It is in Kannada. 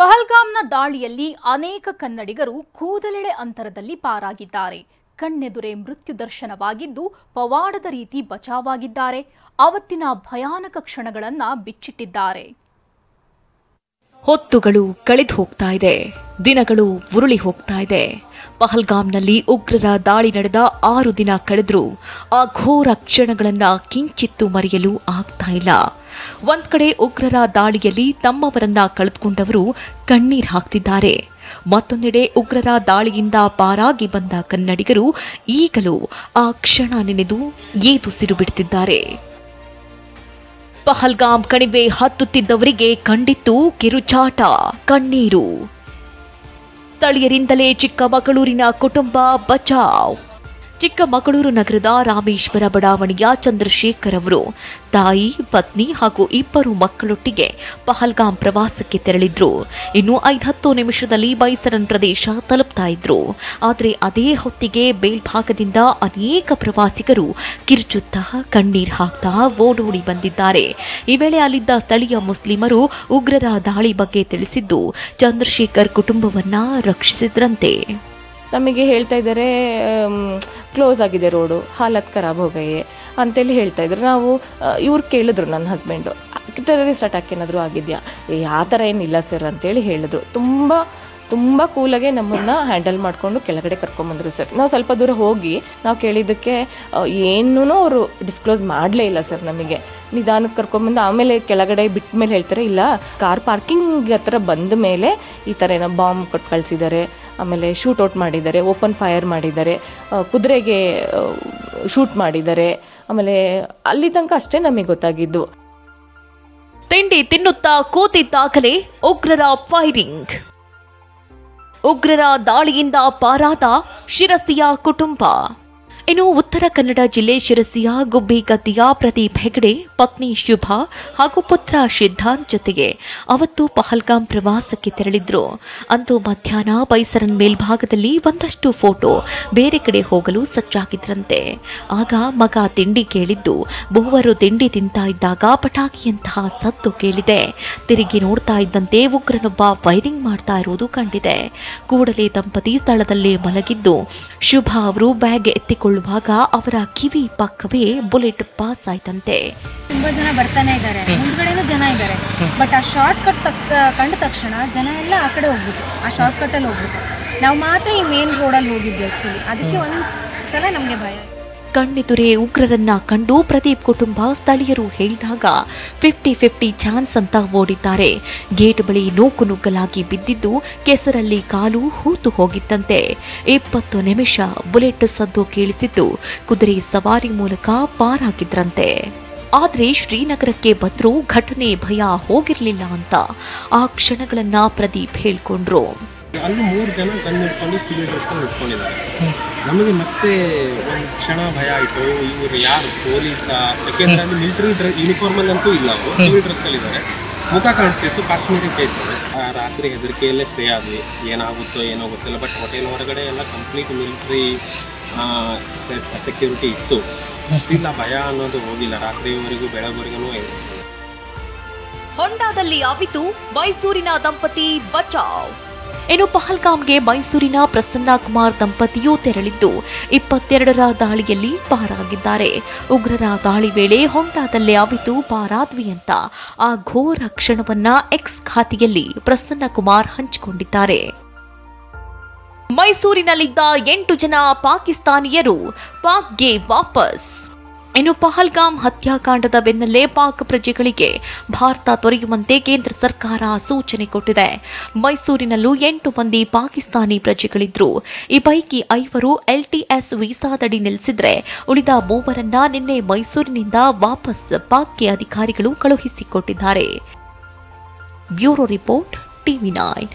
ಪಹಲ್ಗಾಮ್ನ ದಾಳಿಯಲ್ಲಿ ಅನೇಕ ಕನ್ನಡಿಗರು ಕೂದಲೆಳೆ ಅಂತರದಲ್ಲಿ ಪಾರಾಗಿದ್ದಾರೆ. ಕಣ್ಣೆದುರೇ ಮೃತ್ಯು ದರ್ಶನವಾಗಿದ್ದು ಪವಾಡದ ರೀತಿ ಬಚಾವಾಗಿದ್ದಾರೆ. ಅವತ್ತಿನ ಭಯಾನಕ ಕ್ಷಣಗಳನ್ನ ಬಿಚ್ಚಿಟ್ಟಿದ್ದಾರೆ. ಹೊತ್ತುಗಳು ಕಳೆದು ಹೋಗ್ತಾ ಇದೆ, ದಿನಗಳು ಉರುಳಿ ಹೋಗ್ತಾ ಇದೆ. ಪಹಲ್ಗಾಮ್ನಲ್ಲಿ ಉಗ್ರರ ದಾಳಿ ನಡೆದ 6 ದಿನ ಕಳೆದ್ರೂ ಆ ಘೋರ ಕ್ಷಣಗಳನ್ನ ಕಿಂಚಿತ್ತು ಮರೆಯಲು ಆಗ್ತಾ ಇಲ್ಲ. ಒಂದ್ ಕಡೆ ಉಗ್ರರ ದಾಳಿಯಲ್ಲಿ ತಮ್ಮವರನ್ನ ಕಳೆದುಕೊಂಡವರು ಕಣ್ಣೀರ್ ಹಾಕ್ತಿದ್ದಾರೆ. ಮತ್ತೊಂದೆಡೆ ಉಗ್ರರ ದಾಳಿಯಿಂದ ಪಾರಾಗಿ ಬಂದ ಕನ್ನಡಿಗರು ಈಗಲೂ ಆ ಕ್ಷಣ ನೆನೆದು ಏದುಸಿರು ಬಿಡುತ್ತಿದ್ದಾರೆ. ಪಹಲ್ಗಾಮ್ ಕಣಿವೆ ಹತ್ತುತ್ತಿದ್ದವರಿಗೆ ಕಂಡಿತ್ತು ಕಿರುಚಾಟ, ಕಣ್ಣೀರು. ಸ್ಥಳೀಯರಿಂದಲೇ ಚಿಕ್ಕಮಗಳೂರಿನ ಕುಟುಂಬ ಬಚಾವ್. ಚಿಕ್ಕಮಗಳೂರು ನಗರದ ರಾಮೇಶ್ವರ ಬಡಾವಣೆಯ ಚಂದ್ರಶೇಖರ್ ಅವರು ತಾಯಿ, ಪತ್ನಿ ಹಾಗೂ 2 ಮಕ್ಕಳೊಟ್ಟಿಗೆ ಪಹಲ್ಗಾಮ್ ಪ್ರವಾಸಕ್ಕೆ ತೆರಳಿದ್ರು. ಇನ್ನು 5-10 ನಿಮಿಷದಲ್ಲಿ ಬೈಸರನ್ ಪ್ರದೇಶ ತಲುಪ್ತಾ ಇದ್ರು. ಆದರೆ ಅದೇ ಹೊತ್ತಿಗೆ ಮೇಲ್ಭಾಗದಿಂದ ಅನೇಕ ಪ್ರವಾಸಿಗರು ಕಿರುಚುತ್ತಾ ಕಣ್ಣೀರ್ ಹಾಕ್ತಾ ಓಡೋಡಿ ಬಂದಿದ್ದಾರೆ. ಈ ವೇಳೆ ಅಲ್ಲಿದ್ದ ಸ್ಥಳೀಯ ಮುಸ್ಲಿಮರು ಉಗ್ರರ ದಾಳಿ ಬಗ್ಗೆ ತಿಳಿಸಿದ್ದು ಚಂದ್ರಶೇಖರ್ ಕುಟುಂಬವನ್ನ ರಕ್ಷಿಸಿದ್ರಂತೆ. ನಮಗೆ ಹೇಳ್ತಾ ಇದ್ದಾರೆ, ಕ್ಲೋಸ್ ಆಗಿದೆ ರೋಡು, ಹಾಲತ್ ಖರಾಬ್ ಹೋಗಯೇ ಅಂತೇಳಿ ಹೇಳ್ತಾ ಇದ್ರು. ನಾವು ಇವ್ರು ಕೇಳಿದ್ರು, ನನ್ನ ಹಸ್ಬೆಂಡು, ಟೆರರಿಸ್ಟ್ ಅಟ್ಯಾಕ್ ಏನಾದರೂ ಆಗಿದೆಯಾ? ಆ ಥರ ಏನಿಲ್ಲ ಸರ್ ಅಂತೇಳಿ ಹೇಳಿದ್ರು. ತುಂಬ ಕೂಲಾಗೆ ನಮ್ಮನ್ನು ಹ್ಯಾಂಡಲ್ ಮಾಡಿಕೊಂಡು ಕೆಳಗಡೆ ಕರ್ಕೊಂಬಂದರು ಸರ್. ನಾವು ಸ್ವಲ್ಪ ದೂರ ಹೋಗಿ ನಾವು ಕೇಳಿದ್ದಕ್ಕೆ ಏನೂ ಅವರು ಡಿಸ್ಕ್ಲೋಸ್ ಮಾಡಲೇ ಇಲ್ಲ ಸರ್. ನಮಗೆ ನಿಧಾನಕ್ಕೆ ಕರ್ಕೊಂಬಂದು ಆಮೇಲೆ ಕೆಳಗಡೆ ಬಿಟ್ಟ ಮೇಲೆ ಹೇಳ್ತಾರೆ, ಇಲ್ಲ ಕಾರ್ ಪಾರ್ಕಿಂಗ್ ಹತ್ರ ಬಂದ ಮೇಲೆ ಈ ಥರ ಏನೋ ಬಾಂಬ್ ಕೊಟ್ಟು ಕಳಿಸಿದ್ದಾರೆ, ಆಮೇಲೆ ಶೂಟ್ ಔಟ್ ಮಾಡಿದ್ದಾರೆ, ಓಪನ್ ಫೈರ್ ಮಾಡಿದ್ದಾರೆ, ಕುದುರೆಗೆ ಶೂಟ್ ಮಾಡಿದ್ದಾರೆ. ಆಮೇಲೆ ಅಲ್ಲಿ ತನಕ ಅಷ್ಟೇ ನಮಗೆ ಗೊತ್ತಾಗಿದ್ದು. ತಿಂಡಿ ತಿನ್ನುತ್ತಾ ಕೂತಿದ್ದಾಗಲೇ ಉಗ್ರರ ಫೈರಿಂಗ್. ಉಗ್ರರ ದಾಳಿಯಿಂದ ಪಾರಾದ ಶಿರಸಿಯ ಕುಟುಂಬ. ಇನ್ನು ಉತ್ತರ ಕನ್ನಡ ಜಿಲ್ಲೆ ಶಿರಸಿಯ ಗುಬ್ಬಿಗದ್ದೆಯ ಪ್ರದೀಪ್ ಹೆಗಡೆ ಪತ್ನಿ ಶುಭಾ ಹಾಗೂ ಪುತ್ರ ಸಿದ್ಧಾಂತ್ ಜೊತೆಗೆ ಅವತ್ತು ಪಹಲ್ಗಾಮ್ ಪ್ರವಾಸಕ್ಕೆ ತೆರಳಿದ್ರು. ಅಂದು ಮಧ್ಯಾಹ್ನ ಬೈಸರನ್ ಮೇಲ್ಭಾಗದಲ್ಲಿ ಒಂದಷ್ಟು ಫೋಟೋ ಬೇರೆ ಕಡೆ ಹೋಗಲು ಸಜ್ಜಾಗಿದ್ರಂತೆ. ಆಗ ಮಗ ತಿಂಡಿ ಕೇಳಿದ್ದು, ಮೂವರು ತಿಂಡಿ ತಿಂತಾ ಇದ್ದಾಗ ಪಟಾಕಿಯಂತಹ ಸದ್ದು ಕೇಳಿದೆ. ತಿರುಗಿ ನೋಡ್ತಾ ಇದ್ದಂತೆ ಉಗ್ರನೊಬ್ಬ ಫೈರಿಂಗ್ ಮಾಡ್ತಾ ಇರುವುದು ಕಂಡಿದೆ. ಕೂಡಲೇ ದಂಪತಿ ಸ್ಥಳದಲ್ಲೇ ಮಲಗಿದ್ದು ಶುಭಾ ಅವರು ಬ್ಯಾಗ್ ಎತ್ತಿಕೊಳ್ಳುವಾಗ ಅವರ ಕಿವಿ ಪಕ್ಕವೇ ಬುಲೆಟ್ ಪಾಸ್ ಆಯ್ತಂತೆ. ತುಂಬಾ ಜನ ಬರ್ತಾನೆ ಇದ್ದಾರೆ, ಮುಂದ್ಗಡೆನೂ ಜನ ಇದ್ದಾರೆ. ಬಟ್ ಆ ಶಾರ್ಟ್ ಕಟ್ ಕಂಡ ತಕ್ಷಣ ಜನ ಎಲ್ಲ ಆ ಕಡೆ ಹೋಗ್ಬಿಟ್ಟು ಆ ಶಾರ್ಟ್ ಕಟ್ ಅಲ್ಲಿ ಹೋಗ್ಬಿಟ್ಟು ನಾವು ಮಾತ್ರ ಈ ಮೇನ್ ರೋಡಲ್ಲಿ ಹೋಗಿದ್ವಿ. ಆಕ್ಚುಲಿ ಅದಕ್ಕೆ ಒಂದ್ಸಲ ನಮ್ಗೆ ಭಯ. ಕಣ್ಣೆದುರೇ ಉಗ್ರರನ್ನ ಕಂಡು ಪ್ರದೀಪ್ ಕುಟುಂಬ ಸ್ಥಳೀಯರು ಹೇಳಿದಾಗ 50-50 ಚಾನ್ಸ್ ಅಂತ ಓಡಿದ್ದಾರೆ. ಗೇಟ್ ಬಳಿ ನೂಕುನುಗ್ಗಲಾಗಿ ಬಿದ್ದಿದ್ದು ಕೆಸರಲ್ಲಿ ಕಾಲು ಹೂತು ಹೋಗಿತ್ತಂತೆ. 20 ನಿಮಿಷ ಬುಲೆಟ್ ಸದ್ದು ಕೇಳಿಸಿದ್ದು ಕುದುರೆ ಸವಾರಿ ಮೂಲಕ ಪಾರಾಗಿದ್ರಂತೆ. ಆದ್ರೆ ಶ್ರೀನಗರಕ್ಕೆ ಬಂದ್ರೂ ಘಟನೆ ಭಯ ಹೋಗಿರ್ಲಿಲ್ಲ ಅಂತ ಆ ಕ್ಷಣಗಳನ್ನ ಪ್ರದೀಪ್ ಹೇಳ್ಕೊಂಡ್ರು. ಅಲ್ಲಿ 3 ಜನ ಗನ್ ಹಿಡ್ಕೊಂಡು ಸಿವಿಲ್ ಡ್ರೆಸ್ ಅಲ್ಲಿ ಇಟ್ಕೊಂಡಿದ್ದಾರೆ. ನಮಗೆ ಮತ್ತೆ ಒಂದು ಕ್ಷಣ ಭಯ ಆಯಿತು, ಇವರು ಯಾರು ಪೊಲೀಸಾ? ಯಾಕೆಂದ್ರೆ ಅಲ್ಲಿ ಮಿಲಿಟರಿ ಯೂನಿಫಾರ್ಮ್ ಅಂತೂ ಇಲ್ಲ, ಅವರು ಸಿವಿಲ್ ಡ್ರೆಸ್ ಅಲ್ಲಿ ಇದ್ದಾರೆ. ಮುಖ ಕಾಣಿಸ್ತಿತ್ತು, ಕಾಶ್ಮೀರಿ ಫೇಸ್. ರಾತ್ರಿ ಹೆದರಿಕೆಯಲ್ಲೇ ಸ್ಟೇ ಆದ್ವಿ, ಏನಾಗುತ್ತೋ ಏನೋ ಗೊತ್ತಿಲ್ಲ. ಬಟ್ ಹೋಟೆಲ್ ಹೊರಗಡೆ ಎಲ್ಲ ಕಂಪ್ಲೀಟ್ ಮಿಲಿಟರಿ ಸೆಕ್ಯೂರಿಟಿ ಇತ್ತು. ಅಷ್ಟಿಲ್ಲ, ಭಯ ಅನ್ನೋದು ಹೋಗಿಲ್ಲ. ರಾತ್ರಿವರೆಗೂ ಬೆಳಗ್ವರೆಗೂ ಹೊಂಡಾದಲ್ಲಿ ಆವಿತು ಮೈಸೂರಿನ ದಂಪತಿ ಬಚಾವ್. ಇನ್ನು ಪಹಲ್ಗಾಮ್ಗೆ ಮೈಸೂರಿನ ಪ್ರಸನ್ನ ಕುಮಾರ್ ದಂಪತಿಯೂ ತೆರಳಿದ್ದು 22ರ ದಾಳಿಯಲ್ಲಿ ಪಾರಾಗಿದ್ದಾರೆ. ಉಗ್ರರ ದಾಳಿ ವೇಳೆ ಹೊಂಡಾದಲ್ಲೇ ಆವಿತು ಪಾರಾದ್ವಿ ಅಂತ ಆ ಘೋರ ಕ್ಷಣವನ್ನ ಎಕ್ಸ್ ಖಾತೆಯಲ್ಲಿ ಪ್ರಸನ್ನ ಕುಮಾರ್ ಹಂಚಿಕೊಂಡಿದ್ದಾರೆ. ಮೈಸೂರಿನಲ್ಲಿದ್ದ 8 ಜನ ಪಾಕಿಸ್ತಾನಿಯರು ಪಾಕ್ಗೆ ವಾಪಸ್. ಇನ್ನು ಪಹಲ್ಗಾಮ್ ಹತ್ಯಾಕಾಂಡದ ಬೆನ್ನಲ್ಲೇ ಪಾಕ್ ಪ್ರಜೆಗಳಿಗೆ ಭಾರತ ತೊರೆಯುವಂತೆ ಕೇಂದ್ರ ಸರ್ಕಾರ ಸೂಚನೆ ಕೊಟ್ಟಿದೆ. ಮೈಸೂರಿನಲ್ಲೂ 8 ಮಂದಿ ಪಾಕಿಸ್ತಾನಿ ಪ್ರಜೆಗಳಿದ್ರು. ಈ ಪೈಕಿ 5 LTS ವೀಸಾದಡಿ ನೆಲೆಸಿದ್ರೆ ಉಳಿದ 3ರನ್ನ ನಿನ್ನೆ ಮೈಸೂರಿನಿಂದ ವಾಪಸ್ ಪಾಕ್ಗೆ ಅಧಿಕಾರಿಗಳು ಕಳುಹಿಸಿಕೊಟ್ಟಿದ್ದಾರೆ. Bureau report, TV9.